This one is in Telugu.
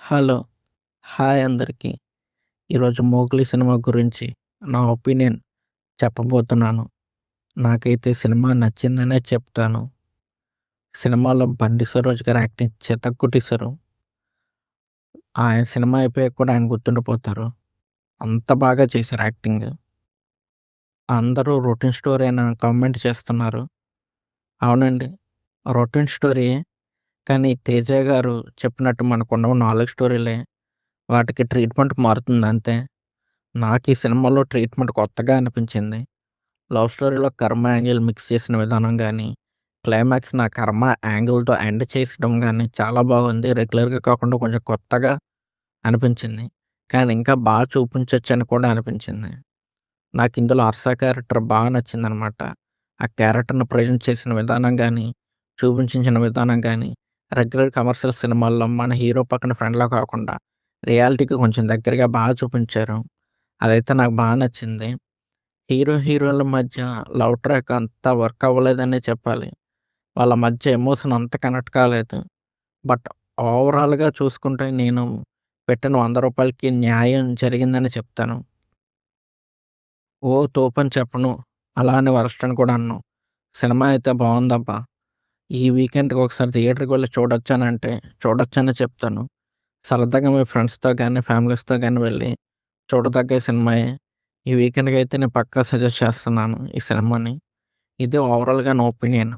హలో. హాయ్ అందరికి. ఈరోజు 'మోగ్లీ' సినిమా గురించి నా ఒపీనియన్ చెప్పబోతున్నాను. నాకైతే సినిమా నచ్చిందనే చెప్తాను. సినిమాలో 'బండి సరోజ్' గారి యాక్టింగ్ చితక్కొట్టేశారు. ఆయన సినిమా అయిపోయాక కూడా ఆయన గుర్తుండిపోతారు. అంత బాగా చేశారు యాక్టింగ్. అందరూ రొటీన్ స్టోరీ అని కామెంట్ చేస్తున్నారు. అవునండి. రొటీన్ స్టోరీయే. కానీ 'తేజ' గారు చెప్పినట్టు మనకున్నవి 4 స్టోరీలే. వాటికి ట్రీట్మెంట్ మారుతుంది అంతే. నాకు ఈ సినిమాలో ట్రీట్మెంట్ కొత్తగా అనిపించింది. లవ్ స్టోరీలో కర్మ యాంగిల్ మిక్స్ చేసిన విధానం గానీ, క్లైమాక్స్ నా కర్మ యాంగిల్‌తో ఎండ్ చేసడం గానీ చాలా బాగుంది. రెగ్యులర్‌గా కాకుండా కొంచెం కొత్తగా అనిపించింది. కానీ ఇంకా చూపించొచ్చని కూడా అనిపించింది. నాకిందులో 'హర్ష' క్యారెక్టర్ నచ్చిందనమాట. ఆ క్యారెక్టర్‌ని ప్రెజెంట్ చేసిన విధానం గానీ, చూపించిన విధానం గానీ, రెగ్యులర్ కమర్షియల్ సినిమాల్లో మన హీరో పక్కన ఫ్రెండ్‌లా కాకుండా, రియాలిటీకి కొంచెం దగ్గరగా చూపించారు. అదైతే నాకు నచ్చింది. హీరో, హీరోయిన్‌ల మధ్య లవ్ ట్రాక్ అంత వర్క్ అవ్వలేదనే చెప్పాలి. వాళ్ళ మధ్య ఎమోషన్ అంత కనెక్ట్ కాలేదు. బట్ ఓవరాల్‌గా చూసుకుంటే నేను పెట్టిన రూ. 100కి న్యాయం జరిగిందని చెప్తాను. తోపని చెప్పను. అలా అని వరస్ట్ అని కూడా అనను. సినిమా అయితే బావుందబ్బా! ఈ వీకెండ్‌కి ఒకసారి థియేటర్‌కి వెళ్లి చూడొచ్చానంటే చూడొచ్చనే చెప్తాను. సరదాగా మీ ఫ్రెండ్స్‌తో గానీ, ఫ్యామిలీస్‌తో గానీ వెళ్లి చూడదగ్గ సినిమాయే. ఈ వీకెండ్‌కైతే నేను పక్కా సజెస్ట్ చేస్తున్నాను ఈ సినిమాని. ఇది ఓవరాల్‌గా నా ఒపీనియన్.